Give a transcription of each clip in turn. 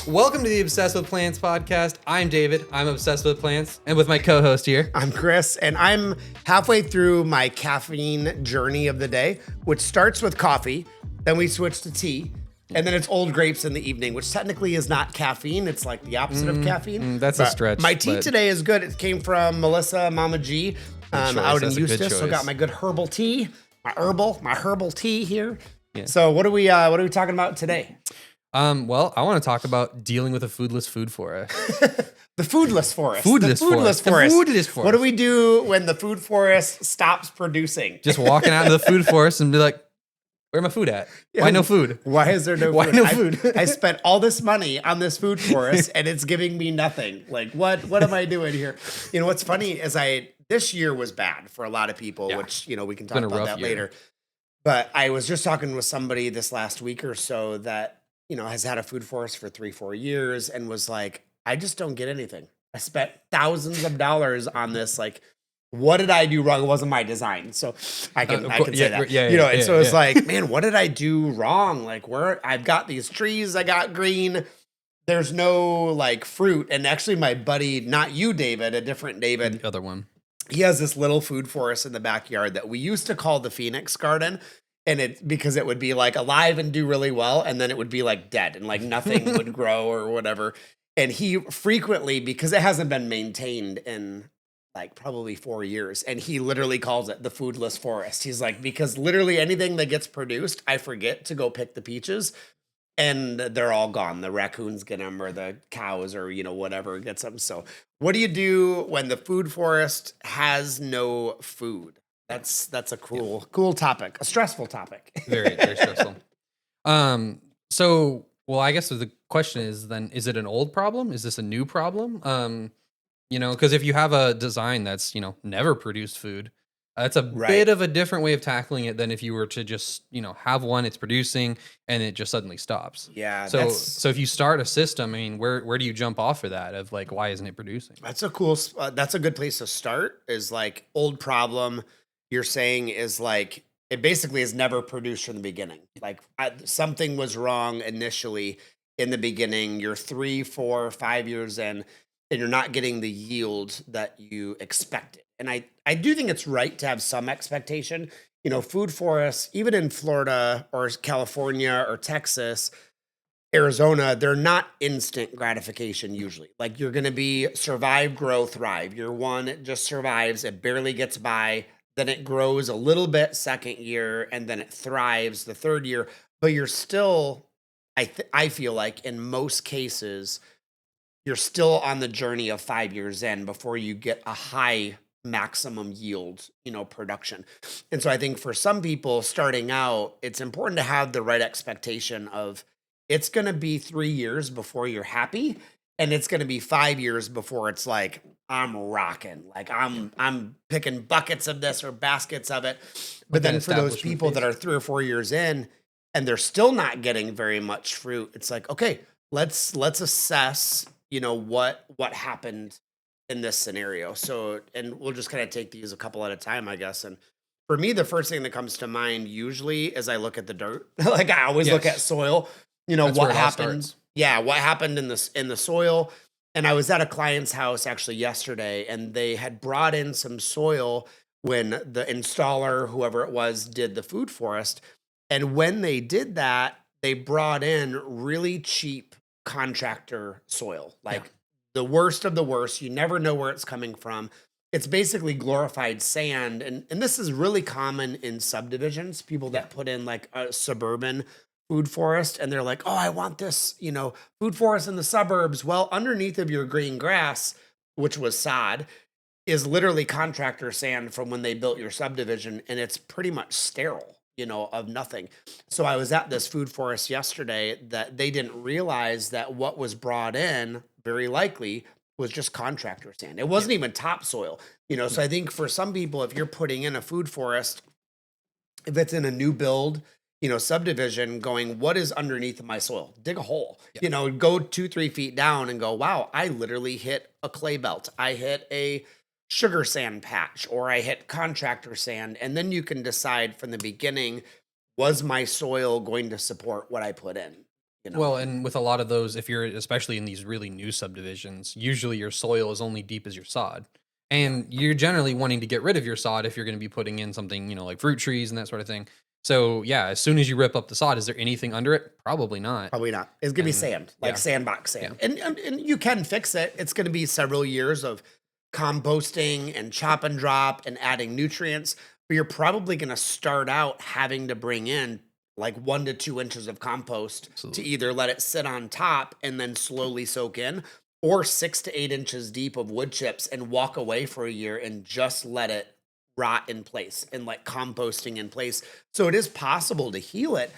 Welcome to the Obsessed with Plants podcast. I'm David. I'm obsessed with plants, and with my co-host here. I'm Chris, and I'm halfway through my caffeine journey of the day, which starts with coffee, then we switch to tea, and then it's old grapes in the evening, which technically is not caffeine. It's like the opposite of caffeine. That's a stretch. My tea today is good. It came from Melissa, Mama G, out in Eustis. So got my good herbal tea, my herbal tea here. Yeah. So what are we talking about today? Well, I want to talk about dealing with a foodless food forest. The foodless forest. Foodless forest. What do we do when the food forest stops producing? Just walking out into the food forest and be like, where my food at? Why no food? Why is there no food? Why no food? I spent all this money on this food forest and it's giving me nothing. Like, what am I doing here? You know, what's funny is this year was bad for a lot of people, which, we can talk about that later. But I was just talking with somebody this last week or so that, has had a food forest for 3-4 years and was like, I just don't get anything. I spent thousands of dollars on this. Like, what did I do wrong? It wasn't my design. So I can say that. So it's like, man, what did I do wrong? Like, I've got these trees, I got green. There's no like fruit. And actually my buddy, not you, David, a different David. The other one. He has this little food forest in the backyard that we used to call the Phoenix Garden. And because it would be like alive and do really well. And then it would be like dead and like nothing would grow or whatever. And he frequently, because it hasn't been maintained in like probably 4 years, and he literally calls it the foodless forest. He's like, because literally anything that gets produced, I forget to go pick the peaches and they're all gone. The raccoons get them or the cows or, whatever gets them. So what do you do when the food forest has no food? That's a cool topic, a stressful topic. Very, very stressful. Well, I guess the question is then, is it an old problem? Is this a new problem? Because if you have a design that's, never produced food, that's a bit of a different way of tackling it than if you were to just, have one, it's producing and it just suddenly stops. Yeah. So if you start a system, I mean, where do you jump off for that of like, why isn't it producing? That's a good place to start is like old problem. You're saying is like, it basically is never produced from the beginning. Like something was wrong initially in the beginning. You're 3, 4, 5 years in, and you're not getting the yield that you expected. And I do think it's right to have some expectation. Food forests, even in Florida or California or Texas, Arizona, they're not instant gratification usually. Like you're going to be survive, grow, thrive. Year one, it just survives. It barely gets by. Then it grows a little bit second year, and then it thrives the third year. But you're still, I feel like in most cases, you're still on the journey of 5 years in before you get a high maximum yield, production. And so I think for some people starting out, it's important to have the right expectation of it's going to be 3 years before you're happy. And it's going to be 5 years before it's like, I'm rocking. Like I'm picking buckets of this or baskets of it. But then for those people that are 3 or 4 years in and they're still not getting very much fruit, it's like, okay, let's assess, what happened in this scenario. So, and we'll just kind of take these a couple at a time, I guess. And for me, the first thing that comes to mind usually is I look at the dirt. Like I always look at soil, That's what happened. Yeah, what happened in the soil. And I was at a client's house actually yesterday, and they had brought in some soil when the installer, whoever it was, did the food forest. And when they did that, they brought in really cheap contractor soil, like the worst of the worst. You never know where it's coming from. It's basically glorified sand. And this is really common in subdivisions, people that put in like a suburban food forest and they're like, oh, I want this, food forest in the suburbs. Well, underneath of your green grass, which was sod, is literally contractor sand from when they built your subdivision. And it's pretty much sterile, of nothing. So I was at this food forest yesterday that they didn't realize that what was brought in very likely was just contractor sand. It wasn't even topsoil, So I think for some people, if you're putting in a food forest, if it's in a new build, subdivision going, what is underneath my soil? Dig a hole, go 2-3 feet down and go, wow, I literally hit a clay belt. I hit a sugar sand patch or I hit contractor sand. And then you can decide from the beginning, was my soil going to support what I put in? you know? Well, and with a lot of those, if you're especially in these really new subdivisions, usually your soil is only deep as your sod. Yeah. And you're generally wanting to get rid of your sod if you're going to be putting in something, like fruit trees and that sort of thing. So, yeah, as soon as you rip up the sod, is there anything under it? Probably not. Probably not. It's gonna be And sand, like yeah, sandbox yeah. sand, and you can fix it. It's gonna be several years of composting and chop and drop and adding nutrients, but you're probably gonna start out having to bring in like 1 to 2 inches of compost to Absolutely. either let it sit on top and then slowly soak in, or 6 to 8 inches deep of wood chips and walk away for a year and just let it rot in place and like composting in place. So it is possible to heal it,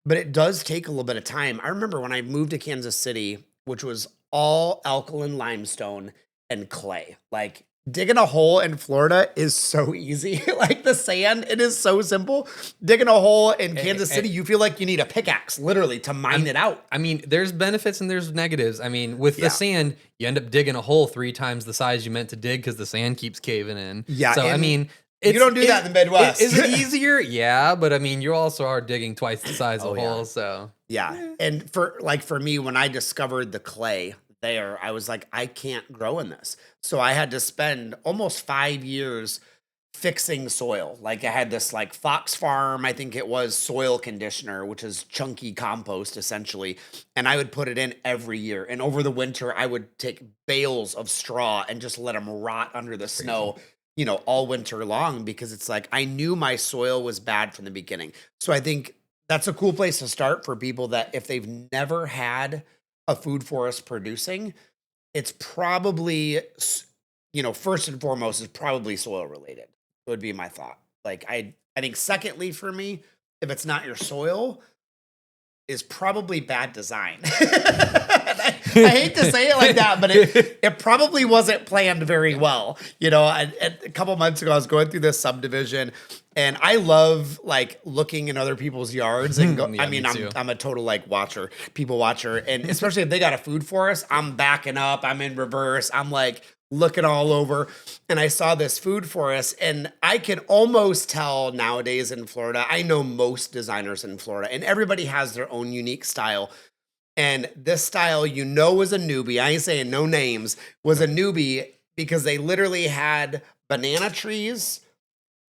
but it does take a little bit of time. I remember when I moved to Kansas City, which was all alkaline limestone and clay. Like digging a hole in Florida is so easy. Like the sand, it is so simple. Digging a hole in Kansas City, you feel like you need a pickaxe literally to mine it out. I mean, there's benefits and there's negatives. I mean, with the Yeah. sand, you end up digging a hole 3 times the size you meant to dig because the sand keeps caving in. Yeah, So, I and mean, you don't do that in the Midwest. Is it easier? Yeah, but I mean, you also are digging twice the size Oh, of yeah. hole. So, Yeah. And for me, when I discovered the clay there, I was like, I can't grow in this. So I had to spend almost 5 years fixing soil. Like I had this like Fox Farm, I think it was soil conditioner, which is chunky compost essentially. And I would put it in every year. And over the winter, I would take bales of straw and just let them rot under the snow, all winter long, because it's like I knew my soil was bad from the beginning. So I think that's a cool place to start for people that if they've never had a food forest producing, it's probably, first and foremost is probably soil related. Would be my thought. Like I think secondly for me, if it's not your soil, is probably bad design. I hate to say it like that, but it probably wasn't planned very well. And a couple months ago, I was going through this subdivision, and I love like looking in other people's yards and go. Yeah, I mean, me too. I'm a total like people watcher, and especially if they got a food forest, I'm backing up, I'm in reverse, I'm like looking all over, and I saw this food forest, and I can almost tell nowadays in Florida. I know most designers in Florida, and everybody has their own unique style. And this style, was a newbie. I ain't saying no names, was a newbie because they literally had banana trees,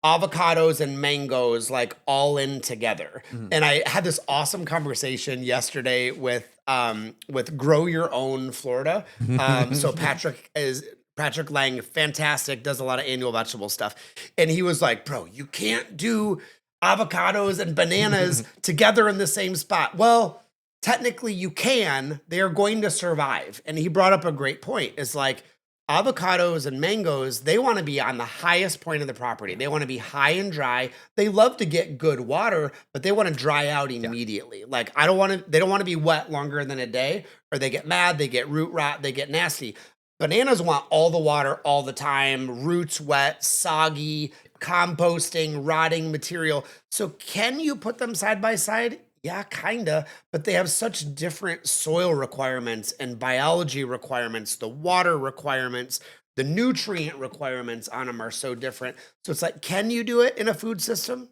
avocados, and mangoes like all in together. Mhm. And I had this awesome conversation yesterday with Grow Your Own Florida. So Patrick Lang, fantastic, does a lot of annual vegetable stuff. And he was like, bro, you can't do avocados and bananas together in the same spot. Well, technically you can. They are going to survive. And he brought up a great point. It's like avocados and mangoes, they want to be on the highest point of the property. They want to be high and dry. They love to get good water, but they want to dry out immediately. Like they don't want to be wet longer than a day, or they get mad, they get root rot, they get nasty. Bananas want all the water all the time, roots wet, soggy, composting, rotting material. So can you put them side by side? Yeah, kinda, but they have such different soil requirements and biology requirements. The water requirements, the nutrient requirements on them are so different. So it's like, can you do it in a food system?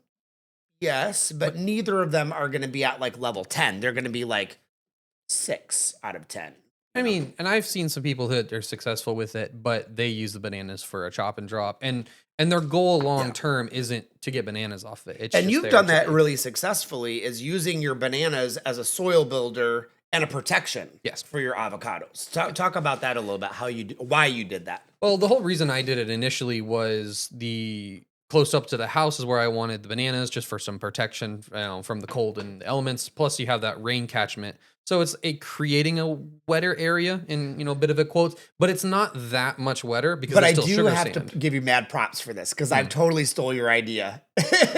Yes, but neither of them are going to be at like level 10. They're going to be like 6 out of 10. I mean, and I've seen some people that are successful with it, but they use the bananas for a chop and drop, and their goal long term isn't to get bananas off of it. It's And just you've there done to that be- really successfully, is using your bananas as a soil builder and a protection Yes. for your avocados. Talk about that a little bit, why you did that. Well, the whole reason I did it initially was the close up to the house is where I wanted the bananas, just for some protection, from the cold and the elements. Plus, you have that rain catchment, so it's creating a wetter area in a bit of a quote, but it's not that much wetter because But I there's still do sugar have sand. to give you mad props for this, because I've totally stole your idea.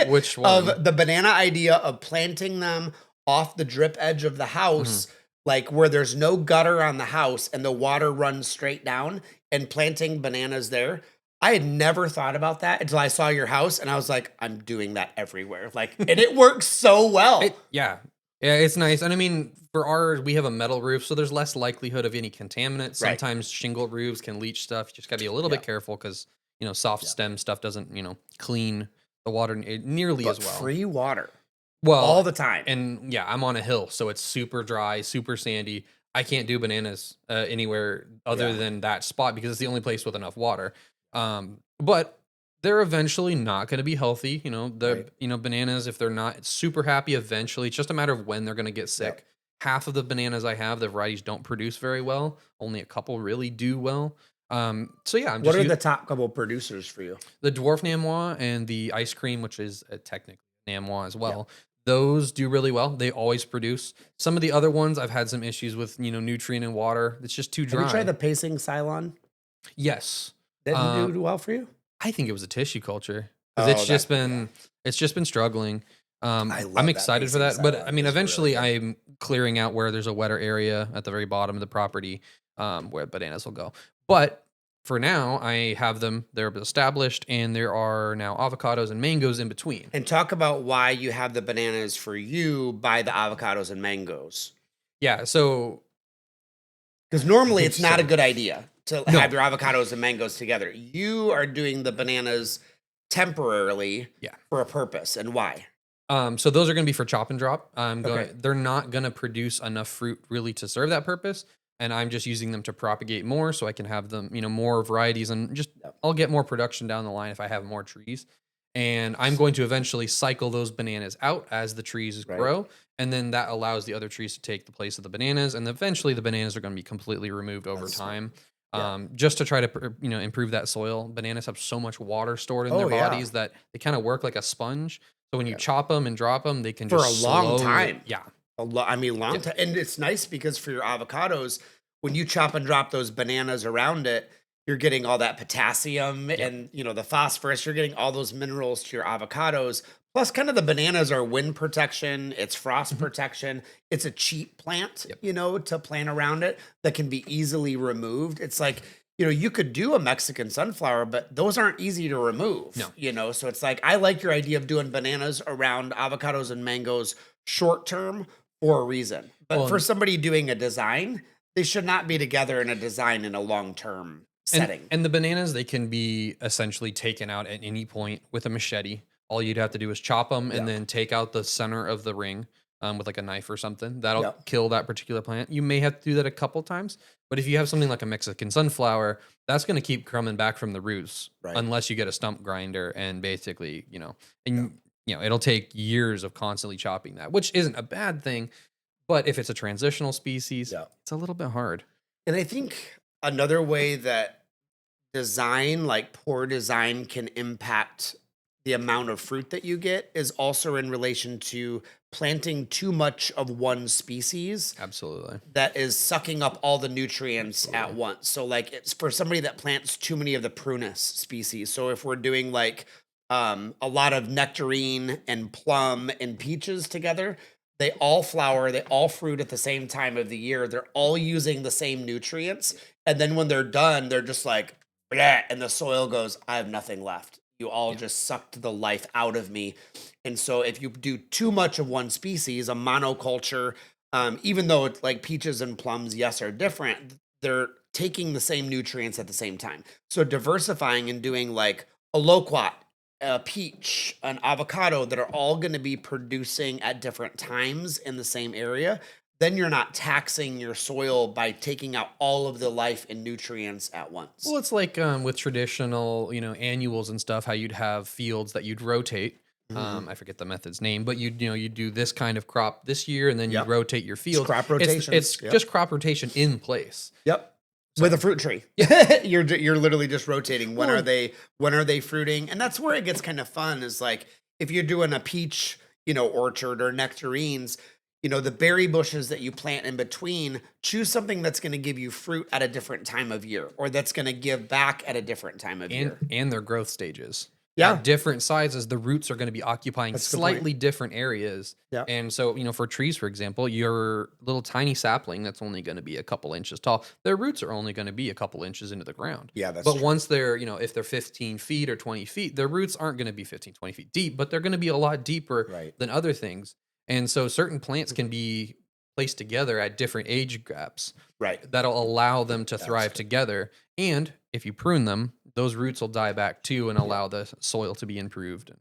Which one? Of the banana idea of planting them off the drip edge of the house, like where there's no gutter on the house and the water runs straight down, and planting bananas there. I had never thought about that until I saw your house, and I was like, I'm doing that everywhere. Like, and it works so well. Yeah, it's nice. And I mean, for ours, we have a metal roof, so there's less likelihood of any contaminants. Sometimes shingle roofs can leach stuff. You just gotta be a little bit careful, because soft stem stuff doesn't clean the water nearly as well. Free water. Well, all the time. and yeah, I'm on a hill, so it's super dry, super sandy. I can't do bananas anywhere other Yeah, than that spot because it's the only place with enough water. But they're eventually not going to be healthy. right. Bananas, if they're not super happy, eventually it's just a matter of when they're going to get Yep. sick. Half of the bananas I have, the varieties don't produce very well. Only a couple really do well. So yeah, I'm What just are the top couple producers for you? the dwarf Namois and the ice cream, which is technically Namois as Yeah. well. Those do really well. They always produce. Some of the other ones I've had some issues with, nutrient and water. It's just too Have you tried dry. the pacing Cylon? Yes. Didn't Uh, do well for you? I think it was a tissue culture because Oh, that yeah. it's just been struggling. I I'm love that excited for pacing that, but I Cylon. mean, It's really eventually good. I'm clearing out where there's a wetter area at the very bottom of the property, where bananas will go. But for now, I have them. They're established, and there are now avocados and mangoes in between. And talk about why you have the bananas for you by the avocados and mangoes. Yeah. So Because normally it's not a sorry. good idea to have No. your avocados and mangoes together. You are doing the bananas temporarily Yeah. for a purpose. And why? So those are going to be for chop and drop. Okay. They're not going to produce enough fruit really to serve that purpose, and I'm just using them to propagate more, so I can have them, more varieties, and just Yep. I'll get more production down the line if I have more trees. And I'm going to eventually cycle those bananas out as the trees Right. grow, and then that allows the other trees to take the place of the bananas, and eventually the bananas are going to be completely removed over That's smart. time. Yeah. Just to try to improve that soil. Bananas have so much water stored in their Oh, yeah. bodies that they kind of work like a sponge, so when you Yeah. chop them and drop them, they can For a just long slowly time. yeah, I mean, long yeah, time. And it's nice because for your avocados, when you chop and drop those bananas around it, you're getting all that potassium yep, and the phosphorus. You're getting all those minerals to your avocados. Plus, kind of the bananas are wind protection. It's frost mhm, protection. It's a cheap plant, yep. to plant around it that can be easily removed. It's like you could do a Mexican sunflower, but those aren't easy to remove. No. So it's like I like your idea of doing bananas around avocados and mangoes short term for a reason. But for Well, somebody doing a design, they should not be together in a design in a long-term and setting. and the bananas, they can be essentially taken out at any point with a machete. All you'd have to do is chop them and Yeah. then take out the center of the ring, with like a knife or something. That'll Yep. kill that particular plant. You may have to do that a couple times, but if you have something like a Mexican sunflower, that's going to keep coming back from the roots Right. unless you get a stump grinder and basically, Yeah. and it'll take years of constantly chopping that, which isn't a bad thing. But if it's a transitional species, Yeah. it's a little bit hard. And I think another way that design, like poor design, can impact the amount of fruit that you get is also in relation to planting too much of one species Absolutely. that is sucking up all the nutrients at Absolutely. once. So like it's for somebody that plants too many of the prunus species. So if we're doing like a lot of nectarine and plum and peaches together, they all flower, they all fruit at the same time of the year. They're all using the same nutrients. And then when they're done, they're just like, bleh, and the soil goes, I have nothing left. You all Yeah. just sucked the life out of me. And so if you do too much of one species, a monoculture, even though it's like peaches and plums, yes, are different, they're taking the same nutrients at the same time. So diversifying and doing like a loquat, a peach, an avocado that are all going to be producing at different times in the same area, then you're not taxing your soil by taking out all of the life and nutrients at once. Well, it's like with traditional, annuals and stuff, how you'd have fields that you'd rotate. Mhm. I forget the method's name, but you'd do this kind of crop this year, and then you'd Yep. rotate your It's field. crop It's rotations. Yep. just crop rotation in place. Yep. With a So fruit tree. yeah, You're literally just rotating. well, When are they fruiting? And that's where it gets kind of fun is like if you're doing a peach, orchard or nectarines, the berry bushes that you plant in between, choose something that's going to give you fruit at a different time of year or that's going to give back at a different time of and year. and their growth stages. Yeah, At different sizes, the roots are going to be occupying that's a good point. slightly different areas. Yeah. And so, for trees, for example, your little tiny sapling that's only going to be a couple inches tall, their roots are only going to be a couple inches into the ground. Yeah, that's But true. once they're, if they're 15 feet or 20 feet, their roots aren't going to be 15, 20 feet deep, but they're going to be a lot deeper Right. than other things. And so certain plants can be placed together at different age gaps Right. that'll allow them to That's thrive good. together. And if you prune them, those roots will die back too and Yeah. allow the soil to be improved.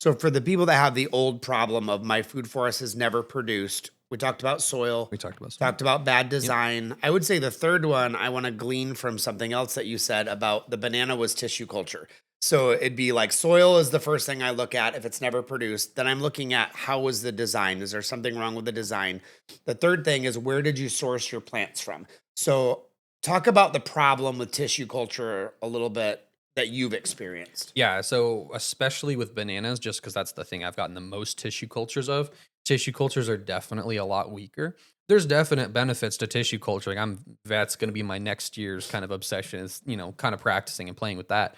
So for the people that have the old problem of my food forest has never produced, we talked about soil, We talked about some. talked about bad Yep. design. I would say the third one I want to glean from something else that you said about the banana was tissue culture. So it'd be like soil is the first thing I look at if it's never produced. Then I'm looking at how was the design? Is there something wrong with the design? The third thing is where did you source your plants from? So talk about the problem with tissue culture a little bit that you've experienced. Yeah, so especially with bananas, just because that's the thing I've gotten the most tissue cultures of. Tissue cultures are definitely a lot weaker. There's definite benefits to tissue culture. Like that's going to be my next year's kind of obsession is, kind of practicing and playing with that.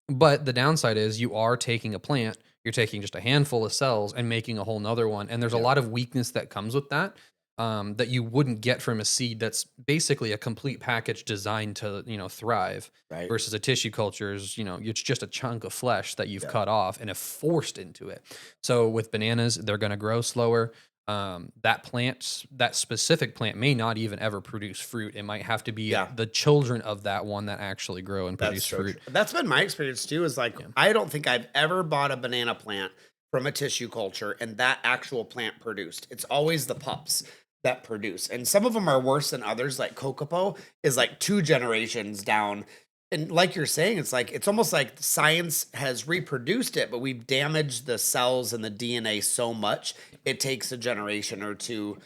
But the downside is you are taking a plant, you're taking just a handful of cells and making a whole nother one. And there's a Yeah. lot of weakness that comes with that, that you wouldn't get from a seed that's basically a complete package designed to, thrive Right. versus a tissue culture is, it's just a chunk of flesh that you've Yeah. cut off and have forced into it. So with bananas, they're going to grow slower. That specific plant may not even ever produce fruit. It might have to be Yeah. the children of that one that actually grow and That's produce so fruit. true. That's been my experience too, is like Yeah. I don't think I've ever bought a banana plant from a tissue culture and that actual plant produced. It's always the pups that produce. And some of them are worse than others, like Kokopo is like 2 generations down. And like you're saying, it's like it's almost like science has reproduced it, but we've damaged the cells and the DNA so much, it takes a generation or two,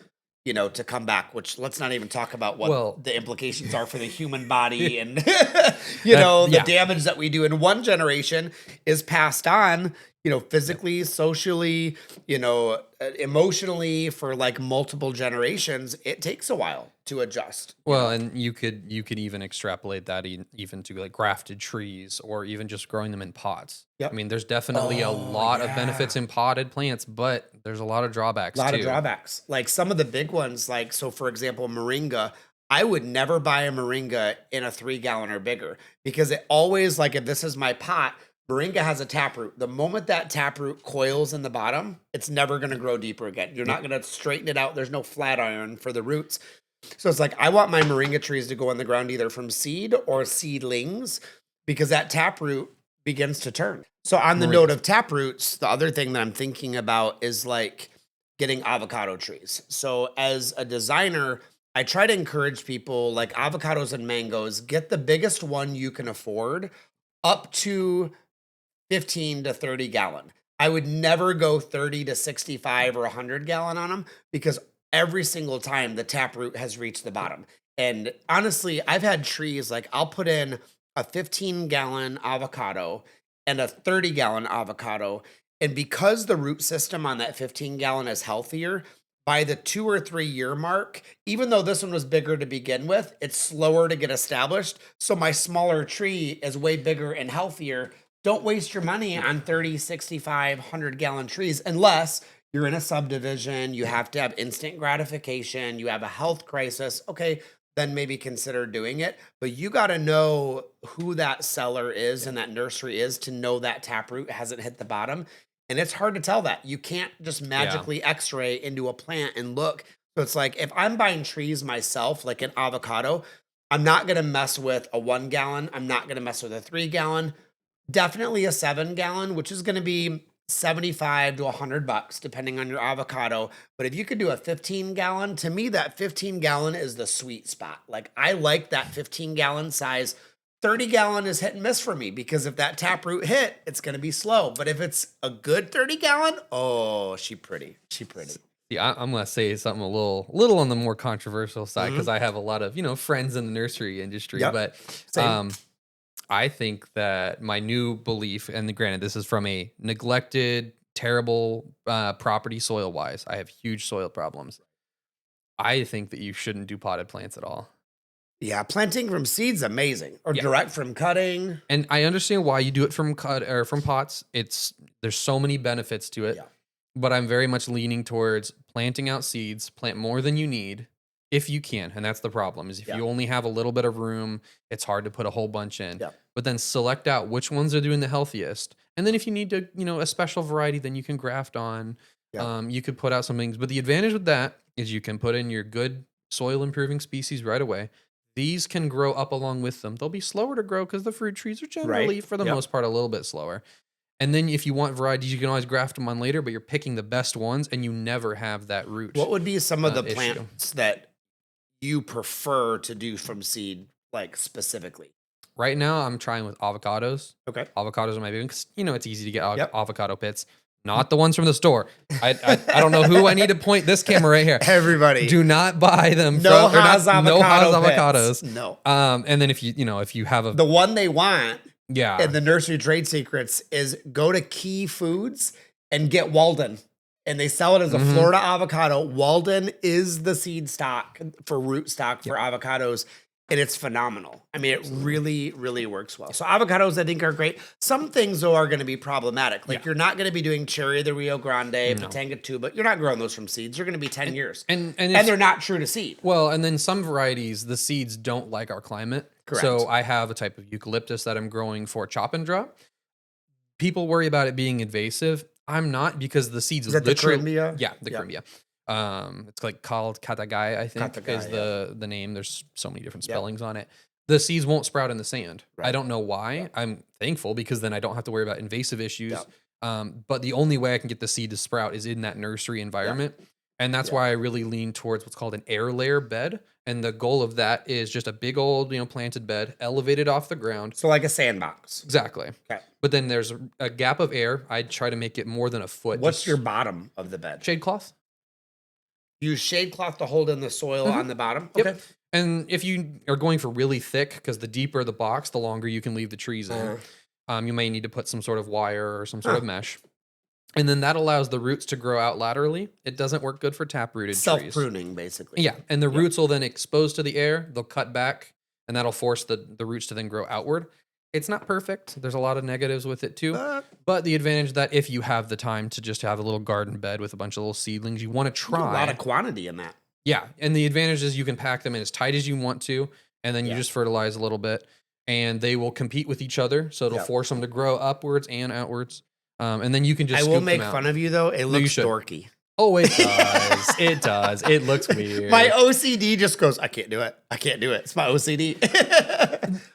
to come back, which let's not even talk about what Well, the implications are for the human body and the yeah. damage that we do in one generation is passed on, physically, socially, emotionally for like multiple generations. It takes a while to adjust. Well, and you could even extrapolate that even to like grafted trees or even just growing them in pots. I Yep. mean, there's definitely a Oh, lot of benefits yeah. in potted plants, but there's a lot of A drawbacks lot of too. drawbacks. Like some of the big ones, like so for example, moringa. I would never buy a moringa in a 3 gallon or bigger because it always like if this is my pot, moringa has a taproot. The moment that taproot coils in the bottom, it's never going to grow deeper again. You're Yep. not going to straighten it out. There's no flat iron for the roots. So it's like I want my moringa trees to go in the ground either from seed or seedlings because that taproot begins to turn. So on the Right. note of taproots, the other thing that I'm thinking about is like getting avocado trees. So as a designer, I try to encourage people like avocados and mangoes, get the biggest one you can afford up to 15 to 30 gallon. I would never go 30 to 65 or 100 gallon on them because every single time the taproot has reached the bottom. And honestly, I've had trees like I'll put in a 15-gallon avocado and a 30-gallon avocado. And because the root system on that 15-gallon is healthier, by the 2 or 3 year mark, even though this one was bigger to begin with, it's slower to get established. So my smaller tree is way bigger and healthier. Don't waste your money on 30, 65, 100-gallon trees unless you're in a subdivision, you have to have instant gratification, you have a health crisis. Okay, then maybe consider doing it. But you got to know who that seller is and that nursery is to know that taproot hasn't hit the bottom. And it's hard to tell that. You can't just Yeah. magically x ray into a plant and look. So it's like if I'm buying trees myself, like an avocado, I'm not going to mess with a 1 gallon. I'm not going to mess with a 3 gallon. Definitely a 7 gallon, which is going to be 75 to $100 depending on your avocado. But if you could do a 15 gallon, to me that 15 gallon is the sweet spot. Like I like that 15 gallon size. 30 gallon is hit and miss for me because if that taproot hit, it's going to be slow. But if it's a good 30 gallon, oh, she pretty. She pretty. Yeah, I'm gonna say something a little on the more controversial side because Mhm. I have a lot of friends in the nursery industry. Yep. But Same. um, I think that my new belief, and granted, this is from a neglected, terrible property soil wise. I have huge soil problems. I think that you shouldn't do potted plants at all. Yeah. Planting from seeds, amazing. Or Yeah, direct from cutting. and I understand why you do it from cut or from pots. There's so many benefits to it, Yeah. but I'm very much leaning towards planting out seeds, plant more than you need if you can. And that's the problem is if Yeah. you only have a little bit of room, it's hard to put a whole bunch in. Yeah. But then select out which ones are doing the healthiest. And then if you need to, a special variety, then you can graft on. Yeah. You could put out some things. But the advantage with that is you can put in your good soil improving species right away. These can grow up along with them. They'll be slower to grow because the fruit trees are Right. generally, for the Yep. most part, a little bit slower. And then if you want varieties, you can always graft them on later, but you're picking the best ones and you never have that root. What would be some of the issue. plants that you prefer to do from seed, like specifically? Right now, I'm trying with avocados. Okay. Avocados are my baby because, it's easy to get Yep. avocado pits. Not the ones from the store. I don't know who I need to point this camera right here. Everybody. Do not buy them. No from, Haas no Haas avocado pits. avocados. No. And then if you have The one they want yeah. and the nursery trade secrets is go to Key Foods and get Walden. And they sell it as a Florida avocado. Walden is the seed stock for root stock for avocados. And it's phenomenal. I mean, it really, really works well. So avocados, I think, are great. Some things, though, are going to be problematic. Like you're not going to be doing Cherry of the Rio Grande, Patanga 2, but you're not growing those from seeds. They're going to be 10 years. And they're not true to seed. Well, and then some varieties, the seeds don't like our climate. Correct. So I have a type of eucalyptus that I'm growing for chop and drop. People worry about it being invasive. I'm not, because the seeds is that literally the Carimbia? Yeah, the Carimbia. It's like called Katagai, I think, is the name. There's so many different spellings on it. The seeds won't sprout in the sand. Right. I don't know why. Yeah. I'm thankful because then I don't have to worry about invasive issues. Yeah. But the only way I can get the seed to sprout is in that nursery environment. Yeah. And that's why I really lean towards what's called an air layer bed. And the goal of that is just a big old, planted bed, elevated off the ground. So like a sandbox. Exactly. Okay. But then there's a gap of air. I try to make it more than a foot. What's your bottom of the bed? Shade cloth. Use shade cloth to hold in the soil on the bottom? Okay. Yep. And if you are going for really thick, because the deeper the box, the longer you can leave the trees in, you may need to put some sort of wire or some sort of mesh. And then that allows the roots to grow out laterally. It doesn't work good for taprooted trees. Self-pruning, basically. Yeah, and the roots will then expose to the air. They'll cut back, and that'll force the roots to then grow outward. It's not perfect. There's a lot of negatives with it too. But the advantage that if you have the time to just have a little garden bed with a bunch of little seedlings, you want to try. A lot of quantity in that. Yeah, and the advantage is you can pack them in as tight as you want to, and then you just fertilize a little bit, and they will compete with each other. So it'll force them to grow upwards and outwards. And then you can just I will make fun of you, though. It looks dorky. Oh, it does. It does. It looks weird. My OCD just goes, I can't do it. I can't do it. It's my OCD.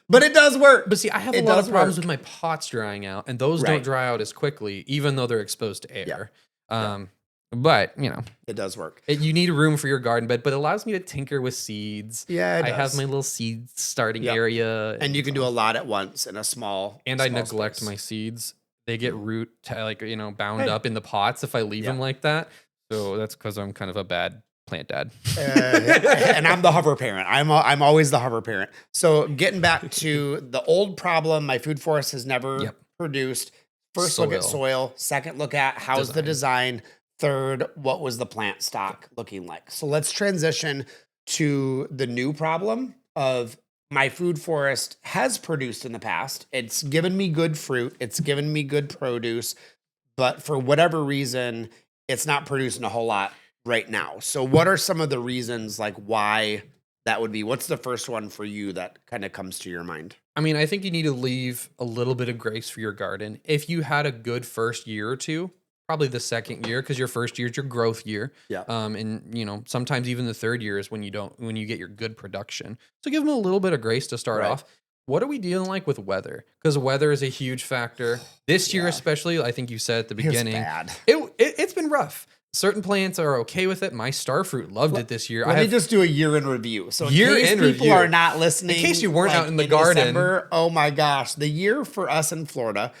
But it does work. But see, I have a lot of problems with my pots drying out, and those don't dry out as quickly, even though they're exposed to air. But, it does work. You need room for your garden bed, but it allows me to tinker with seeds. Yeah, I have my little seed starting area. And you can do a lot at once in a small And I neglect my seeds. They get bound up in the pots if I leave them like that. So that's because I'm kind of a bad plant dad. And I'm the hover parent. I'm always the hover parent. So getting back to the old problem, my food forest has never produced. First, look at soil. Second, look at how's the design. Third, what was the plant stock looking like? So let's transition to the new problem of my food forest has produced in the past. It's given me good fruit. It's given me good produce. But for whatever reason, it's not producing a whole lot right now. So what are some of the reasons like why that would be? What's the first one for you that kind of comes to your mind? I mean, I think you need to leave a little bit of grace for your garden. If you had a good first year or two, probably the second year, because your first year is your growth year. Yeah. And sometimes even the third year is when you get your good production. So give them a little bit of grace to start off. What are we dealing like with weather? Because weather is a huge factor. This year especially, I think you said at the beginning, it's been rough. Certain plants are okay with it. My starfruit loved it this year. Let me just do a year in review. So in case people review. Are not listening, in case you weren't out in the garden, December, oh my gosh, the year for us in Florida.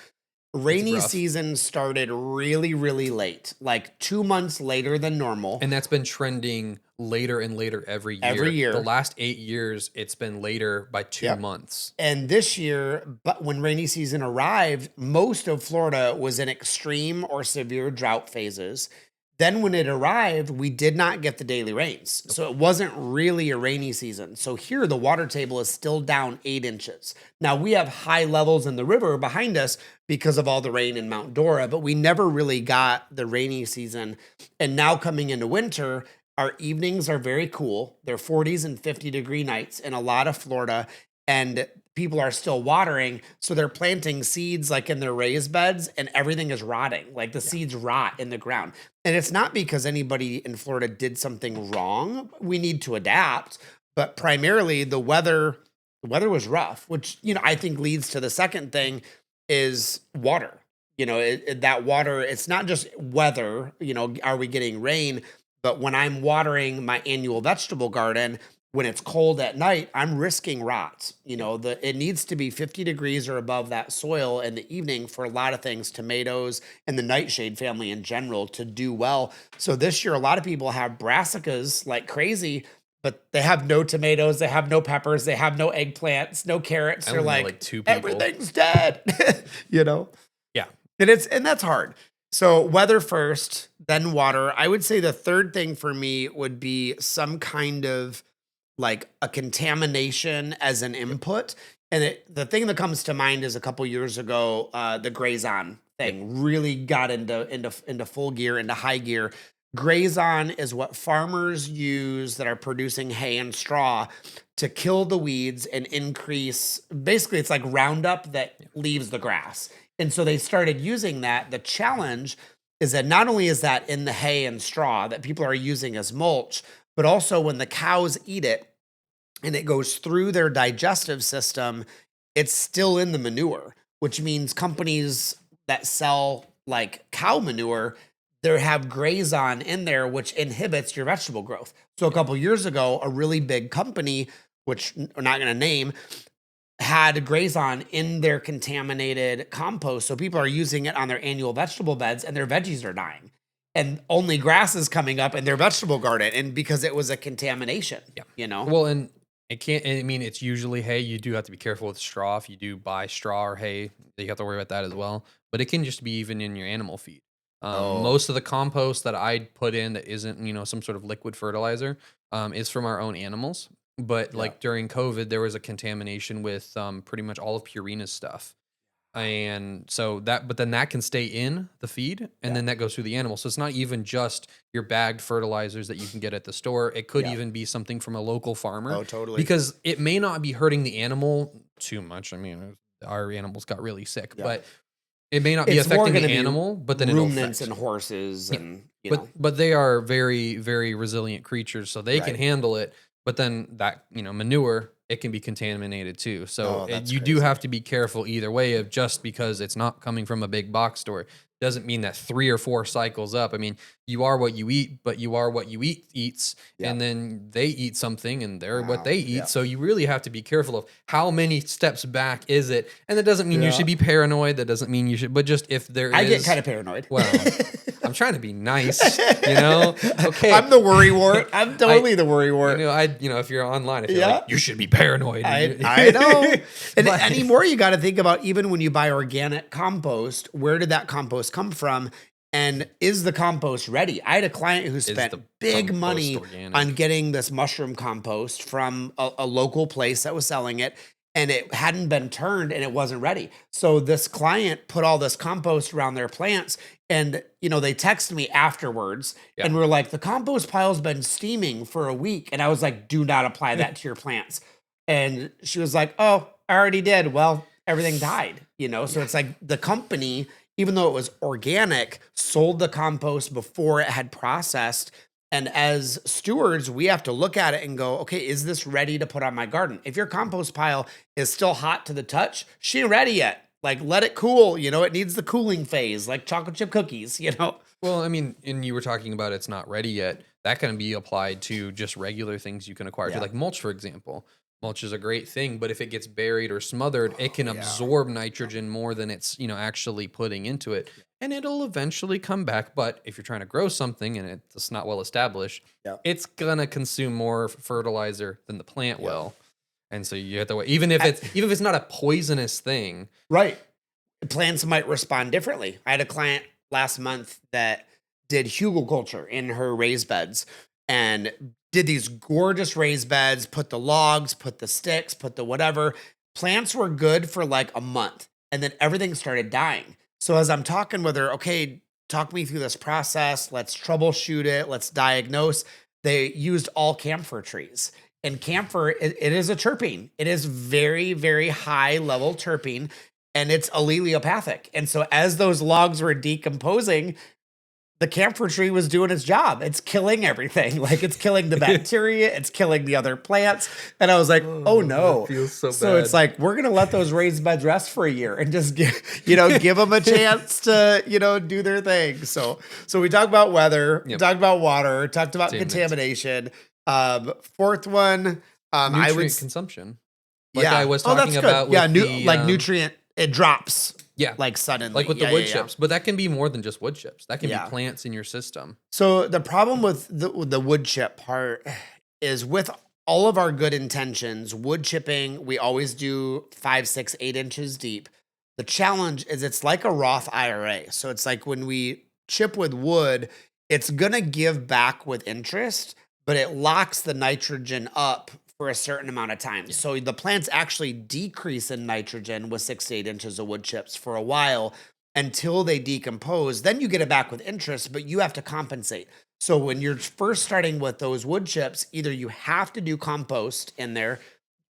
Rainy season started really, really late, like 2 months later than normal. And that's been trending later and later every year. Every year. The last 8 years, it's been later by 2 months. And this year, but when rainy season arrived, most of Florida was in extreme or severe drought phases. Then when it arrived, we did not get the daily rains. So it wasn't really a rainy season. So here the water table is still down 8 inches. Now we have high levels in the river behind us because of all the rain in Mount Dora, but we never really got the rainy season. And now coming into winter, our evenings are very cool. They're 40s and 50-degree nights in a lot of Florida. And people are still watering, so they're planting seeds like in their raised beds, and everything is rotting. Like the seeds rot in the ground. And it's not because anybody in Florida did something wrong. We need to adapt, but primarily the weather was rough, which I think leads to the second thing is water. That water, it's not just weather, are we getting rain? But when I'm watering my annual vegetable garden, when it's cold at night, I'm risking rot. It needs to be 50 degrees or above that soil in the evening for a lot of things, tomatoes and the nightshade family in general, to do well. So this year, a lot of people have brassicas like crazy, but they have no tomatoes, they have no peppers, they have no eggplants, no carrots. I They're only know like, like 2 people. everything's dead. you know? Yeah. And that's hard. So weather first, then water. I would say the third thing for me would be some kind of like a contamination as an input. And the thing that comes to mind is a couple years ago, the Grazon thing really got into full gear, into high gear. Grazon is what farmers use that are producing hay and straw to kill the weeds and increase. Basically, it's like Roundup that leaves the grass. And so they started using that. The challenge is that not only is that in the hay and straw that people are using as mulch, but also when the cows eat it and it goes through their digestive system, it's still in the manure, which means companies that sell like cow manure, they have Grazon in there, which inhibits your vegetable growth. So a couple years ago, a really big company, which we're not going to name, had Grazon in their contaminated compost. So people are using it on their annual vegetable beds and their veggies are dying. And only grass is coming up in their vegetable garden. And because it was a contamination, Yeah. Well, and it can't, I mean, it's usually hay. You do have to be careful with straw. If you do buy straw or hay, you have to worry about that as well. But it can just be even in your animal feed. Oh, Most of the compost that I put in that isn't, some sort of liquid fertilizer, is from our own animals. But yeah, like during COVID, there was a contamination with pretty much all of Purina's stuff. And so but then that can stay in the feed and yeah, then that goes through the animal. So it's not even just your bagged fertilizers that you can get at the store. It could yeah. even be something from a local farmer Oh, totally. because it may not be hurting the animal too much. I mean, our animals got really sick, Yeah. but it may not be It's more affecting going the to be animal, but then it'll ruminants affect. and horses Yeah. and, But they are very, very resilient creatures, so they can right. handle it. But then that, manure, it can be contaminated too. So Oh, that's you do crazy. have to be careful either way of just because it's not coming from a big box store doesn't mean that 3 or 4 cycles up. I mean, you are what you eat, but you are what you eats, Yeah. and then they eat something and they're what Wow. they eat. Yeah. So you really have to be careful of how many steps back is it. And that doesn't mean you Yeah. should be paranoid. That doesn't mean you should, but just if there I get is, kind of paranoid. well, I'm trying to be nice, Okay. I'm the worry wart. I'm totally the worry wart. If you're online, I feel Yeah. like you should be paranoid. I know. And But- anymore, you got to think about, even when you buy organic compost, where did that compost come from? And is the compost ready? I had a client who spent the big compost money organic? on getting this mushroom compost from a local place that was selling it, and it hadn't been turned and it wasn't ready. So this client put all this compost around their plants, and they texted me afterwards Yeah. and were like, the compost pile's been steaming for a week. And I was like, do not apply that to your plants. And she was like, oh, I already did. Well, everything died, So it's like the company, even though it was organic, sold the compost before it had processed. And as stewards, we have to look at it and go, okay, is this ready to put on my garden? If your compost pile is still hot to the touch, she ain't ready yet. Like, let it cool. It needs the cooling phase, like chocolate chip cookies, Well, I mean, and you were talking about it's not ready yet. That can be applied to just regular things you can acquire, Yeah. like mulch, for example. Mulch is a great thing, but if it gets buried or smothered, it can yeah. absorb nitrogen more than it's, actually putting into it. And it'll eventually come back. But if you're trying to grow something and it's not well established, Yeah. it's gonna consume more fertilizer than the plant Yeah. will. And so you have to wait. Even if it's not a poisonous thing. Right. Plants might respond differently. I had a client last month that did hugelkultur in her raised beds and did these gorgeous raised beds, put the logs, put the sticks, put the whatever. Plants were good for like a month, and then everything started dying. So as I'm talking with her, okay, talk me through this process. Let's troubleshoot it. Let's diagnose. They used all camphor trees. And camphor, it is a terpene. It is very, very high level terpene, and it's alleliopathic. And so as those logs were decomposing, the camphor tree was doing its job. It's killing everything. Like it's killing the bacteria, it's killing the other plants. And I was like, oh that no. feels so So it's bad. like, we're going to let those raised beds rest for a year and just give them a chance to, do their thing. So we talked about weather, Yep. talked about water, talked about Contaminants. contamination. Fourth one, I would, Nutrient consumption. Like yeah. I was Oh, that's talking good. about Yeah. with the Like nutrient, it drops yeah, like suddenly. like with the Yeah, wood yeah, yeah. chips, but that can be more than just wood chips. That can Yeah. be plants in your system. So the problem with the wood chip part is with all of our good intentions, wood chipping, we always do 5, 6, 8 inches deep. The challenge is it's like a Roth IRA. So it's like when we chip with wood, it's going to give back with interest, but it locks the nitrogen up for a certain amount of time. So the plants actually decrease in nitrogen with 6 to 8 inches of wood chips for a while until they decompose. Then you get it back with interest, but you have to compensate. So when you're first starting with those wood chips, either you have to do compost in there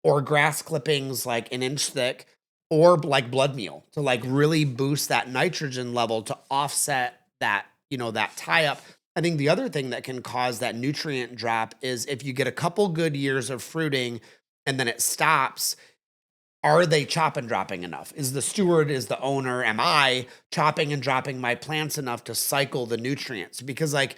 or grass clippings like an inch thick or like blood meal to like really boost that nitrogen level to offset that, that tie up. I think the other thing that can cause that nutrient drop is if you get a couple good years of fruiting and then it stops, are they chop and dropping enough? Is the steward, is the owner, am I chopping and dropping my plants enough to cycle the nutrients? Because like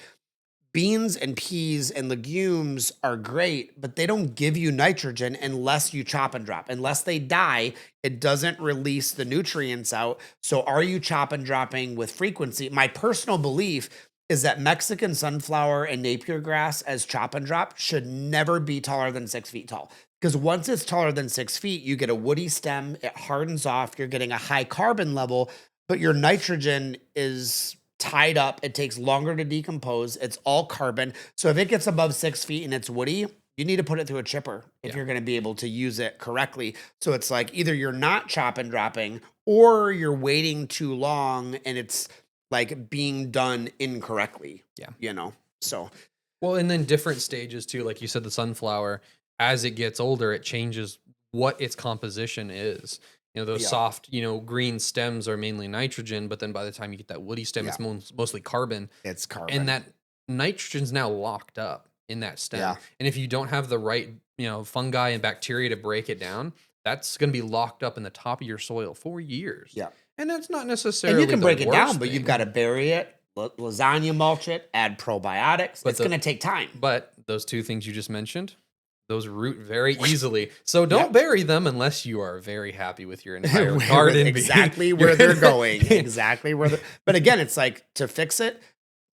beans and peas and legumes are great, but they don't give you nitrogen unless you chop and drop. Unless they die, it doesn't release the nutrients out. So are you chop and dropping with frequency? My personal belief is that Mexican sunflower and Napier grass as chop and drop should never be taller than 6 feet tall. Because once it's taller than 6 feet, you get a woody stem, it hardens off, you're getting a high carbon level, but your nitrogen is tied up. It takes longer to decompose. It's all carbon. So if it gets above 6 feet and it's woody, you need to put it through a chipper if you're going to be able to use it correctly. So it's like either you're not chop and dropping or you're waiting too long and it's like being done incorrectly. Yeah. So Well, and then different stages too. Like you said, the sunflower, as it gets older, it changes what its composition is. Those soft, green stems are mainly nitrogen, but then by the time you get that woody stem, it's mostly carbon. it's carbon. And that nitrogen's now locked up in that stem. Yeah. And if you don't have the right, fungi and bacteria to break it down, that's going to be locked up in the top of your soil for years. Yeah. And that's not necessarily And you can the break it down, worst but you've thing. got to bury it, lasagna mulch it, add probiotics. But it's going to take time. But those two things you just mentioned, those root very easily. So don't bury them unless you are very happy with your entire garden. Exactly where they're going. Exactly where but again, it's like to fix it,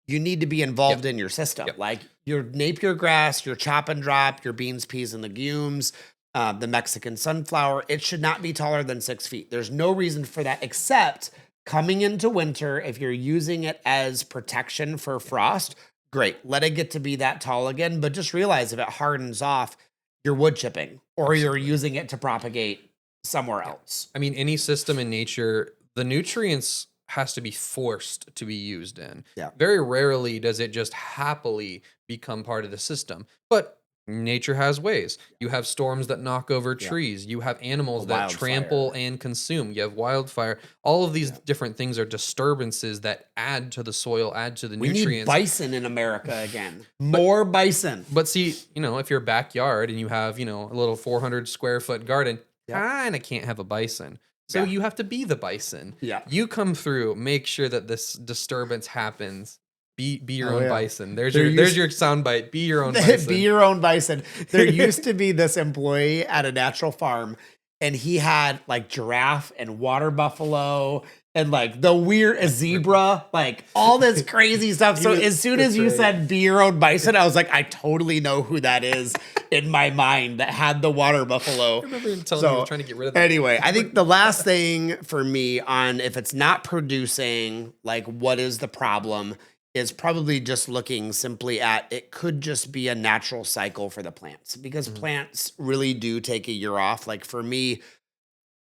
you need to be involved in your system. Like your Napier grass, your chop and drop, your beans, peas, and legumes, the Mexican sunflower, it should not be taller than 6 feet. There's no reason for that except coming into winter, if you're using it as protection for frost, great. Let it get to be that tall again, but just realize if it hardens off, you're wood chipping or you're using it to propagate somewhere else. I mean, any system in nature, the nutrients has to be forced to be used in. Yeah. Very rarely does it just happily become part of the system. But nature has ways. You have storms that knock over trees. You have animals that trample and consume. You have wildfire. All of these different things are disturbances that add to the soil, add to the nutrients. We need bison in America again. More bison. But see, if your backyard and you have, a little 400 square foot garden, kind of can't have a bison. So you have to be the bison. Yeah. You come through, make sure that this disturbance happens. Be your own bison. There's your soundbite. Be your own bison. Be your own bison. There used to be this employee at a natural farm, and he had like giraffe and water buffalo and like the weird zebra, like all this crazy stuff. So as soon as you said be your own bison, I was like, I totally know who that is in my mind that had the water buffalo. I remember him telling me he was trying to get rid of that. Anyway, I think the last thing for me on if it's not producing, like what is the problem, is probably just looking simply at it could just be a natural cycle for the plants because plants really do take a year off. Like for me,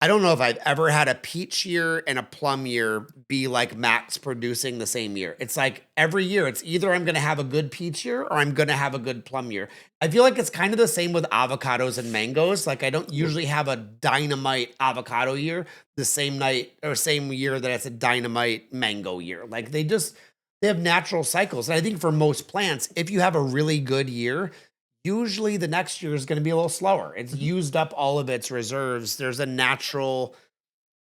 I don't know if I've ever had a peach year and a plum year be like max producing the same year. It's like every year, it's either I'm going to have a good peach year or I'm going to have a good plum year. I feel like it's kind of the same with avocados and mangoes. Like I don't usually have a dynamite avocado year the same night or same year that it's a dynamite mango year. Like they They have natural cycles. And I think for most plants, if you have a really good year, usually the next year is going to be a little slower. It's used up all of its reserves. There's a natural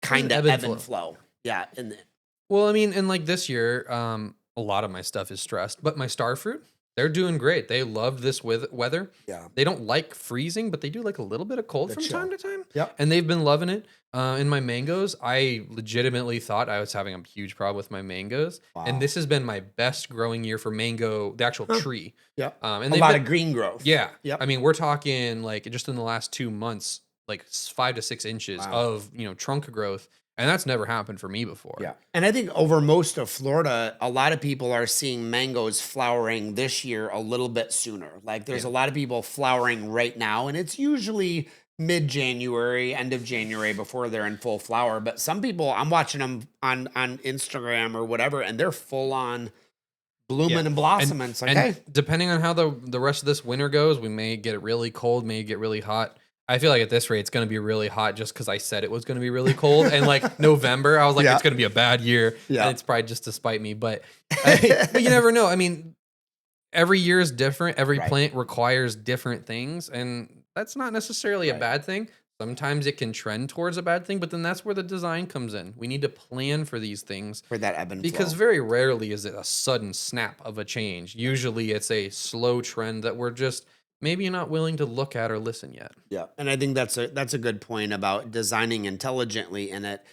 kind of ebb and flow. Yeah. Well, I mean, and like this year, a lot of my stuff is stressed, but my star fruit, they're doing great. They love this weather. Yeah. They don't like freezing, but they do like a little bit of cold from chill. time to time. Yep. And they've been loving it. In my mangoes, I legitimately thought I was having a huge problem with my mangoes. Wow. And this has been my best growing year for mango, the actual tree. Yeah. And a lot of green growth. Yeah. Yep. I mean, we're talking like just in the last 2 months, like 5 to 6 inches of, trunk growth. And that's never happened for me before. Yeah. And I think over most of Florida, a lot of people are seeing mangoes flowering this year a little bit sooner. Like there's a lot of people flowering right now, and it's usually mid-January, end of January before they're in full flower. But some people, I'm watching them on Instagram or whatever, and they're full on blooming and blossoming. It's like, hey. Depending on how the rest of this winter goes, we may get it really cold, may get really hot. I feel like at this rate, it's going to be really hot just because I said it was going to be really cold. And like November, I was like, it's going to be a bad year. Yeah. And it's probably just to spite me. But you never know. I mean, every year is different. Every plant requires different things. And that's not necessarily a bad thing. Sometimes it can trend towards a bad thing, but then that's where the design comes in. We need to plan for these things. For that ebb and flow. Because very rarely is it a sudden snap of a change. Usually it's a slow trend that we're just maybe not willing to look at or listen yet. Yeah. And I think that's a good point about designing intelligently in it.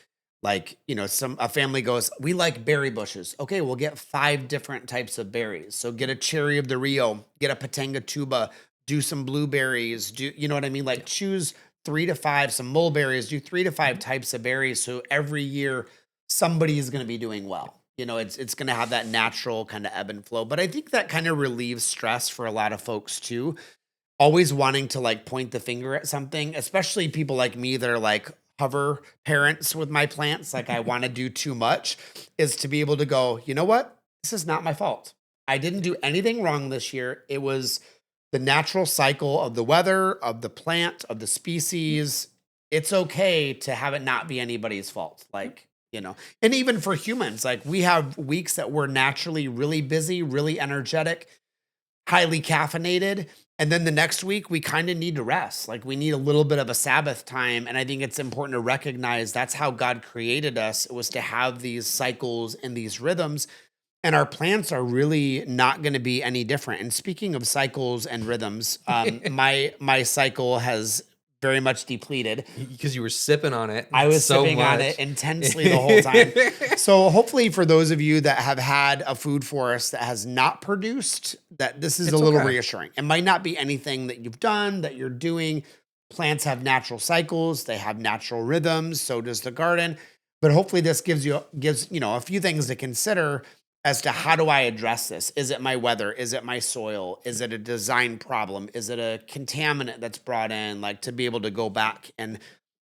Like, a family goes, we like berry bushes. Okay, we'll get 5 different types of berries. So get a cherry of the Rio, get a patanga tuba, do some blueberries, you know what I mean? Like choose 3 to 5, some mulberries, do 3 to 5 types of berries. So every year somebody is going to be doing well. It's going to have that natural kind of ebb and flow. But I think that kind of relieves stress for a lot of folks too. Always wanting to like point the finger at something, especially people like me that are like hover parents with my plants. Like I want to do too much, is to be able to go, you know what? This is not my fault. I didn't do anything wrong this year. It was the natural cycle of the weather, of the plant, of the species. It's okay to have it not be anybody's fault. Like, and even for humans, like we have weeks that we're naturally really busy, really energetic, highly caffeinated. And then the next week, we kind of need to rest. Like we need a little bit of a Sabbath time. And I think it's important to recognize that's how God created us. It was to have these cycles and these rhythms. And our plants are really not going to be any different. And speaking of cycles and rhythms, my cycle has very much depleted. Because you were sipping on it. I was sipping on it intensely the whole time. So hopefully for those of you that have had a food forest that has not produced, that this is a little reassuring. It might not be anything that you've done, that you're doing. Plants have natural cycles. They have natural rhythms. So does the garden. But hopefully this gives a few things to consider as to how do I address this? Is it my weather? Is it my soil? Is it a design problem? Is it a contaminant that's brought in? Like to be able to go back and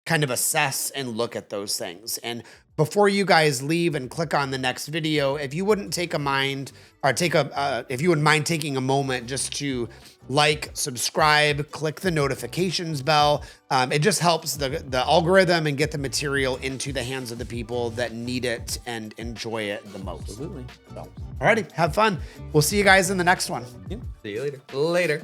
kind of assess and look at those things. And before you guys leave and click on the next video, if you wouldn't if you wouldn't mind taking a moment just to like, subscribe, click the notifications bell. It just helps the algorithm and get the material into the hands of the people that need it and enjoy it the most. Absolutely. So, alrighty, have fun. We'll see you guys in the next one. Yeah. See you later. Later.